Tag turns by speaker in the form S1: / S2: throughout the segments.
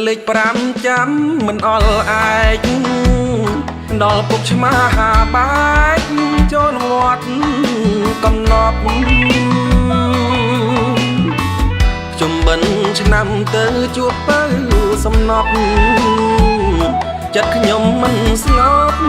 S1: លេខ5ចាំមិនអល់ឯកដល់ពុកឆ្មាហាបែកចូលងាត់កំណប់ជំបិនឆ្នាំទៅជួបទៅសំណប់ចិត្តខ្ញុំមិនស្ងប់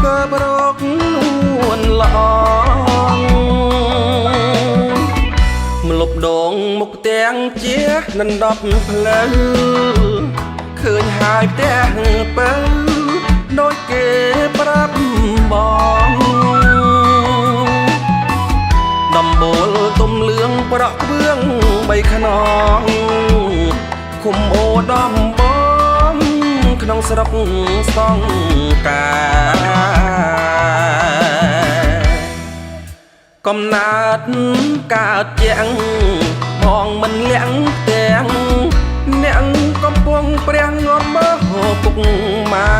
S1: កើបរកនួនល្អម្លប់ដងមុខផ្ទាំងជាដណ្ដប់ផ្លូវឃើញហើយផ្ទះបើដូចគេប្រាប់បងដំបូលទុំលឿងប្រក់វឿងបីខ្នងឃុំអូដំបងក្នុងស្រុកសង្កាកំណើតកើតជាងបងមិនលាក់ទាំងអ្នកកំពុងព្រះងំមើលពុកម៉ែ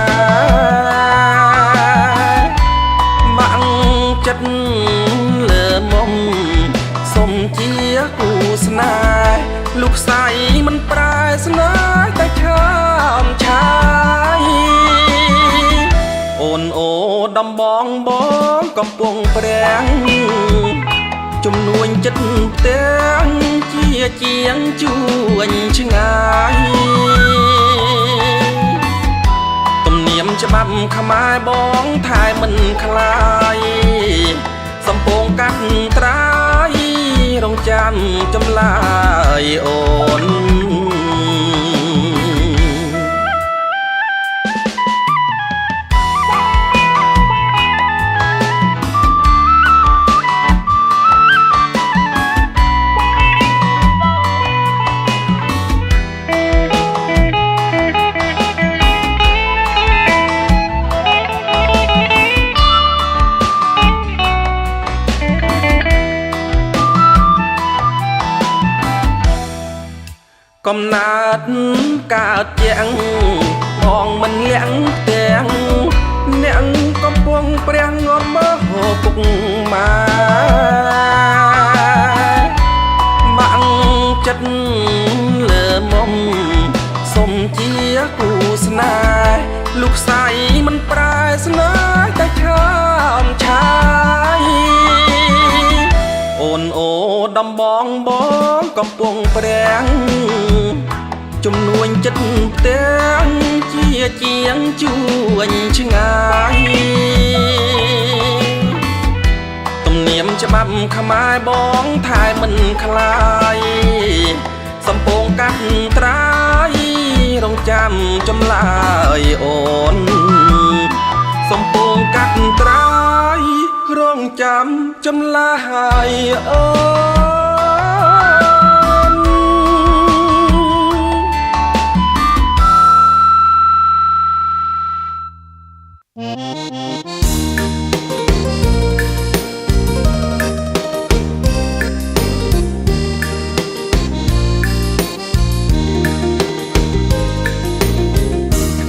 S1: បាក់ចិត្តលើមុំសុំជាគូស្នេហ៍លោកស្រីមិនប្រែស្នេហ៍តែឆាមឆាយអូនអូដំបងបងកំពុងព្រះជំនួញចិត្តទាំងជាជាងជួញឆ្ងាយទំនៀមច្បាប់ខ្មែរបងថែមិនคลายសំពងកាត់ត្រាយរងចាំចម្លើយអូនកំណើតកើតជាងបងមិនលាក់ទាំងអ្នកកំពុងព្រះងំមើលពុកម៉ែបាក់ចិត្តលើមុំសុំជាគូស្នេហ៍លោកស្រីមិនប្រែស្នេហ៍តែឆាមឆាយអូនអូដំបងបងកំពុងព្រះជំនួញចិត្តទាំងជាជាងជួញឆ្ងាយទំនៀមច្បាប់ខ្មែរបងថែមិនคลายសំពងកាត់ត្រាយរងចាំចម្លើយអូនសំពងកាត់ត្រាយរងចាំចម្លើយអូ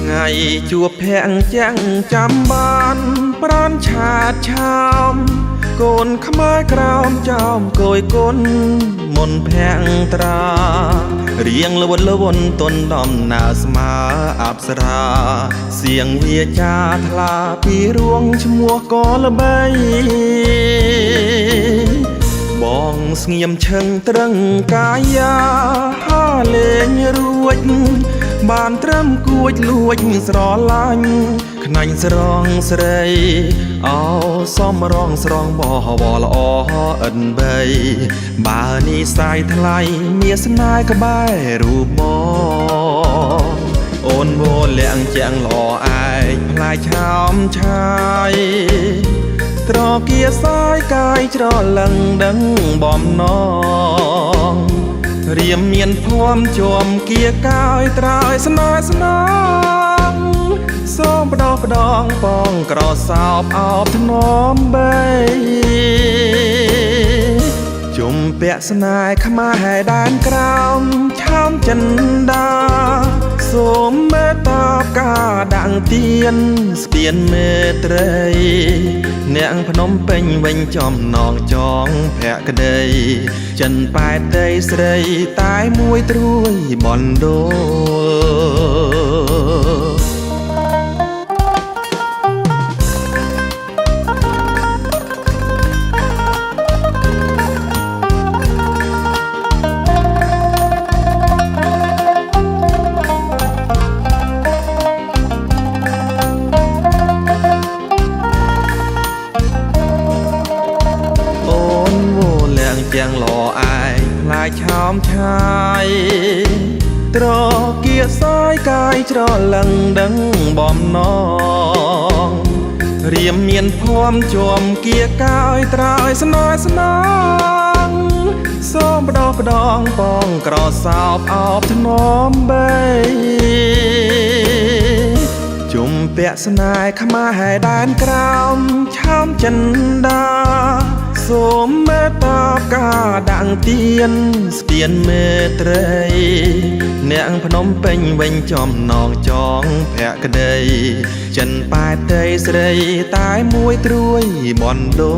S1: ថ្ងៃជួបភ័ក្រចាំងចាំបានប្រានឆាតឆោមកូនខ្មែរក្រោមចោមគយគុណមុនភ័ក្រត្រារៀងលវលវនតនដំណើរស្មើអប្សរាសៀងវាចាថ្លាពីរួងឈ្មោះក៏ល្បីបងស្ងៀមឈឹងត្រឹងកាយាហាលេងរួចបានត្រឹមគួចលួចស្រឡាញ់ខ្នាញ់ស្រងស្រីអោសំរងស្រងបវល្អអិនបីបើនេះសាយថ្លៃមានស្នេហ៍ក្បែររូបមកអូនវលាក់ជាងល្អឯកផ្លែឆោមឆាយត្រគាសាយកាយច្រឡឹងដឹងបំណងរៀមមានភ័មជាប់គៀកាយត្រើយស្នេហ៍ស្នងសូមផ្ដោផ្ដងបងក្រសោបអោបធ្នមបីជុំព ពាក់ស្នេហ៍ខ្មែរដែនក្រោមឆោមចិនដាសូមមេត្តាផ្កាដាក់ទៀនស្ពានមេត្រីអ្នកភ្នំពេញវិញចំណងចងភក្តីចិនប៉ែតដីស្រីតែមួយត្រួយបណ្ដូលយ៉ាងលោអាយផ្លាយឆោមឆាយត្រគៀសយកាយច្រលឹងដឹងបំណងរៀមមានភ័មជួមគៀកាយត្រើយស្នើស្នងសូមបដោផ្ដងបងក្រសោបអោបធ្នមបីជុំពាក់ស្នេហ៍ខ្មែរដែនក្រោមឆោមចិនដាសូមមេត្តាផ្កាដាក់ទៀនស្ពានមេត្រីអ្នកភ្នំពេញវិញចំណងចងភក្តីចិនប៉ែតដីស្រីតែមួយត្រួយបណ្ដូ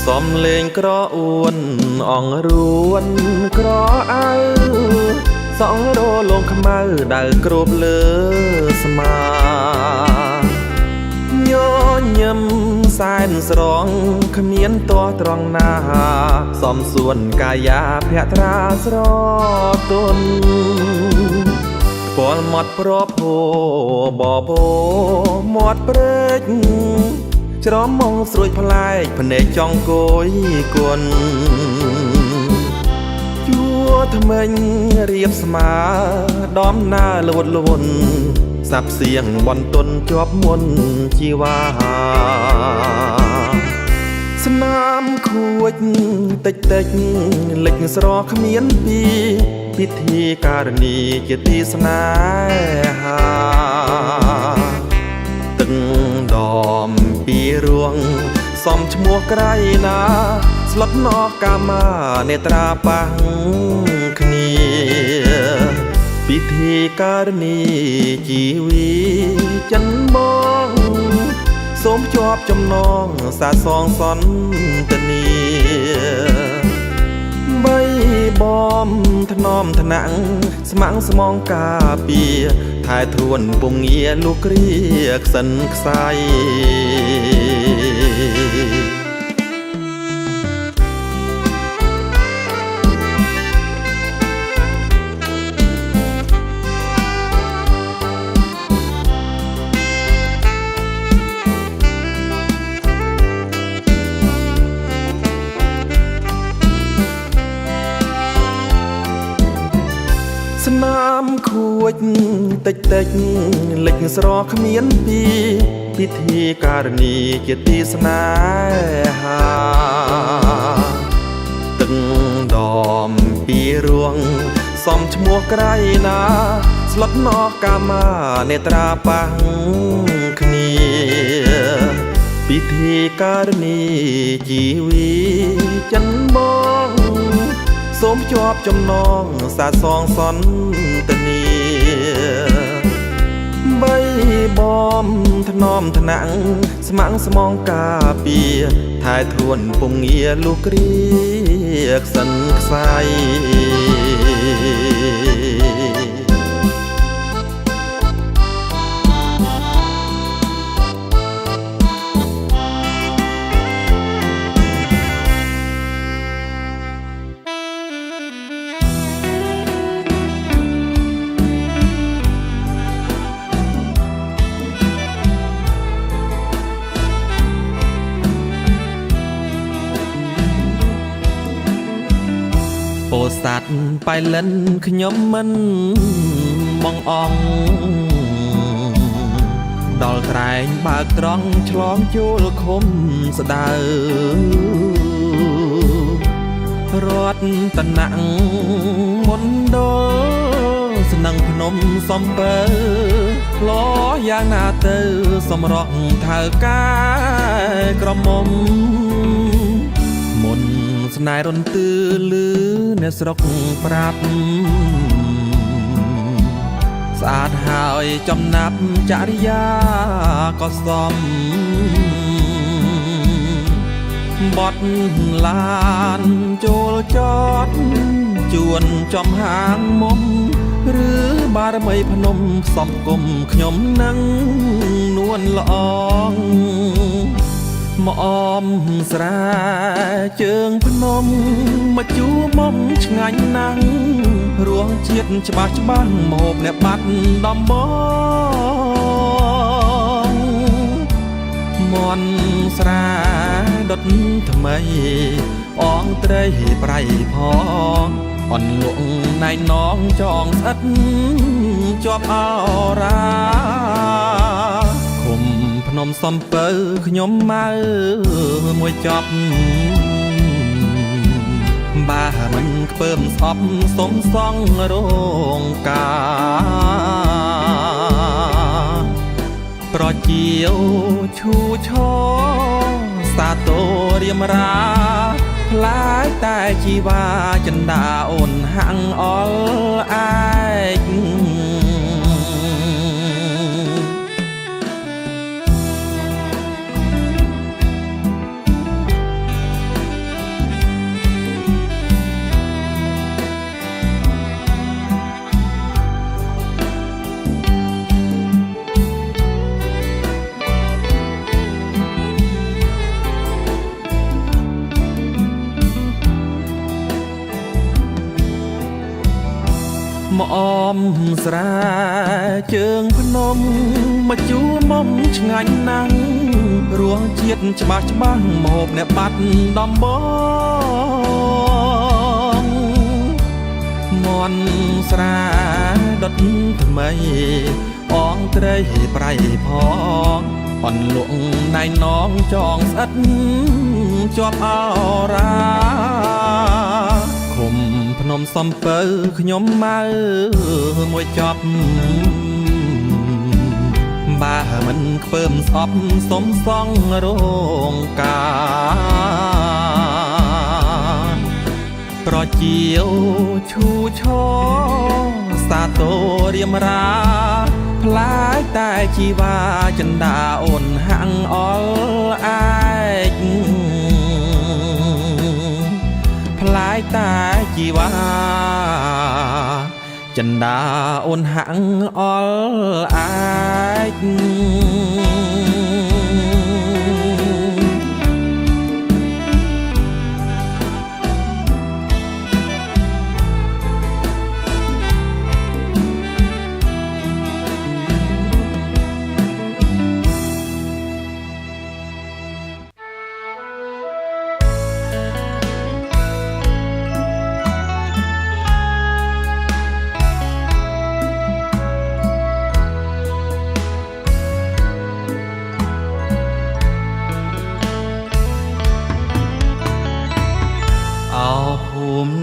S1: សំលេងក្រអួនអងរួនក្រអៅសងរលងខ្មៅដៅគ្របលើស្មាញញឹមសែនស្រងគ្មានតោះត្រង់ណាសំសួនកាយាភត្រាស្រទន់ពលមាត់ប្រភោបបោមាត់ព្រែកច្រមមកស្រួយផ្លែកភ្នែកចង់គយគុណជួថ្មិញរៀបស្មាដំណាលវត់លវន់សាប់សៀងបន្ទន់ជាប់មុនជីវ៉ាស្នាមខួចតិចតិចលិចស្រគ្មានពីពិធីការនីជាទីស្នេហាទឹកដមពីរួងសំឈ្មោះក្រៃណាស្លុតណោះកាមានេត្រាប៉ះគ្នាពិធីការនីជីវីចិនបងសូមជាប់ចំណងសាសងសន្តានីបីបំថ្នមថ្នាក់ស្មាំងស្មងការពារថែធួនពងងារលោកគ្រាក្សិនខ្សៃស្នាមខួចតិចតិចលិចស្រគ្មានពីពិធីការនីជាទីស្នេហាទឹកដមពីរួងសំឈ្មោះក្រៃណាស្លុតណោះកាមានេត្រាប៉ះគ្នាពិធីការនីជីវីចិនបងសូមជាប់ចំណងសាសងសន្តានីបីបំថ្នមថ្នាក់ស្មាំងស្មងការពារថែធួនពងងារលោកគ្រាក្សិនខ្សៃ
S2: ม
S1: ស័តប៉ៃលិនខ្ញុំមិនបងអងដល់ត្រែងបើកត្រង់ឆ្លងជួលឃុំស្ដៅរត់តណាំងមុនដល់ស្នឹងភ្នំសំពើឡយ៉ាងណាទៅសំរក់ថៅកាក្រមុំមុនស្នេហ៍រន្ទឺលឺអ្នកស្រុកប្រាប់ស្អាតហើយចំណាប់ចរិយាក៏សមបត់ឡានចូលចតជួនចំហាងមុំឬបារមីភ្នំសំគុំខ្ញុំនឹងនួនល្អងមកអមស្រាជើងភ្នំមកជួមុំឆ្ងាញ់ណាស់រងជាតិច្បាស់ច្បាស់មហូបអ្នកបាត់ដំបងមន់ស្រាដុតថ្មីអងត្រីប្រៃផងអនលក់ណៃនងចងស្អិតជាប់អរាឃុំភ្នំសំពៅខ្ញុំម៉ៅមួយចប់បាមិនខ្ពើមស្អប់សុំសងរងការប្រជាវឈូឆសាទររៀមរាផ្លាយតែជីវ៉ាចិន្តាអូនហាំងអល់ឯកមកអមស្រាជើងភ្នំមកជួមុំឆ្ងាញ់ណាស់រងជាតិច្បាស់ច្បាស់មហូបអ្នកបាត់ដំបងមន់ស្រាដុតថ្មីអងត្រីប្រៃផងអនលក់ណៃនងចងស្អិតជាប់អរាឃុំភ្នំសំពៅខ្ញុំម៉ៅមួយចប់បាមិនខ្ពើមស្អប់សុំសងរងការប្រជាវឈូឆសាទររៀមរាផ្លាយតែជីវ៉ាចិន្តាអូនហាំងអល់ឯកផ្លាយតែជីវ៉ាចិន្តាអូនហាំងអល់ឯក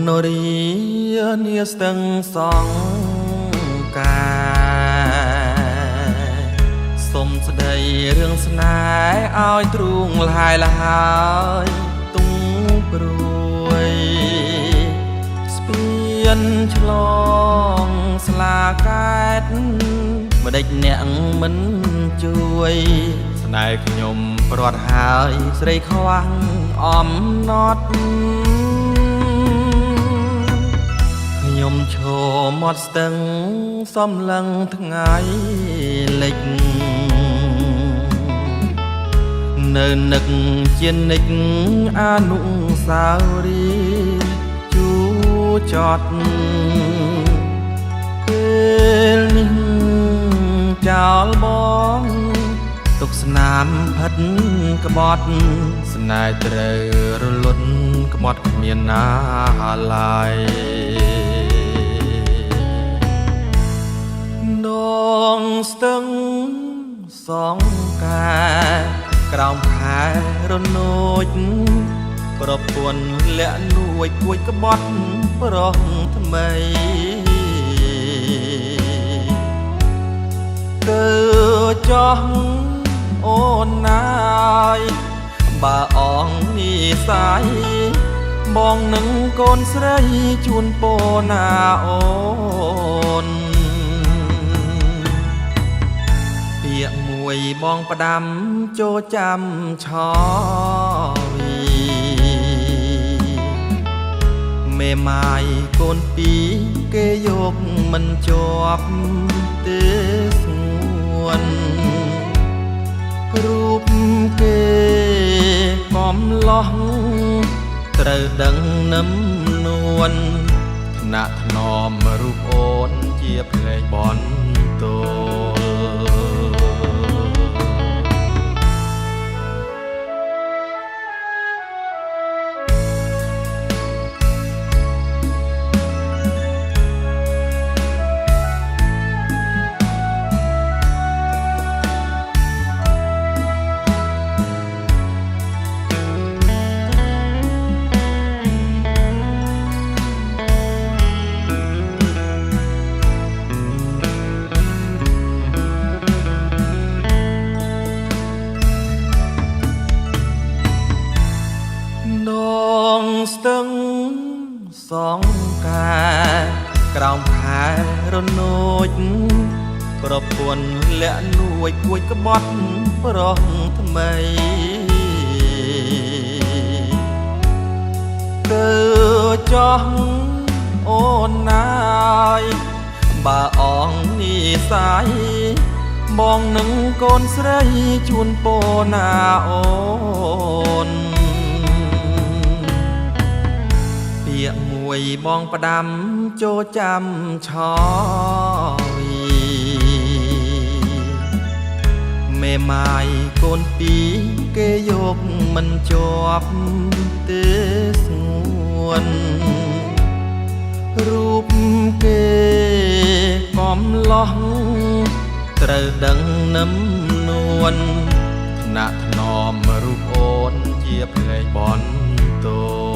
S1: នរីនាស្ទឹងសងការសុំស្ដីរឿងស្នេហ៍ឲ្យទ្រូងលហើយលហើយទុំព្រួយស្ពានឆ្លងស្លាកែតម្ដេចអ្នកមិនជួយស្នេហ៍ខ្ញុំព្រាត់ហើយស្រីខ្វាំងអំណត់ខ្ញុំឈរមាត់ស្ទឹងសំឡឹងថ្ងៃលិចនៅនឹកជានិចអនុស្សាវរីយ៍ជួចត់ពេលនេះចោលបងទុកស្នាមផិតក្បត់ស្នេហ៍ត្រូវរលត់ក្បត់ខ្ គ្មានណាឡើយដងស្ទឹងសងកាក្រោមខែរនោចប្រពន្ធលាក់នួយគួចក្បត់ប្រុសថ្មីទៅចោះអូនណាយបើអងនិស័យបងនឹងកូនស្រីជូនពរណាអូនពាក្យមួយបងផ្ដាំចូលចាំឆយមេម៉ាយកូនពីរគេយកមិនជាប់ទេស្ងួនរូបគេកំឡោះត្រូវដឹងនឹមនួនថ្នាក់ថ្នមរូបអូនជាភ្លេងបនទល់ស្ទឹងសងកាក្រោមខែរនោចប្រពន្ធលាក់នួយគួចក្បត់ប្រុសថ្មីទៅចោះអូនណាយបើអងនិស័យបងនឹងកូនស្រីជូនពរណាអូនពាក្យមួយបងផ្ដាំចូលចាំឆយមេម៉ាយកូនពីរគេយកមិនជាប់ទេស្ងួនរូបគេកំឡោះត្រូវដឹងនឹមនួនថ្នាក់ថ្នមរូបអូនជាភ្លេងបនទល់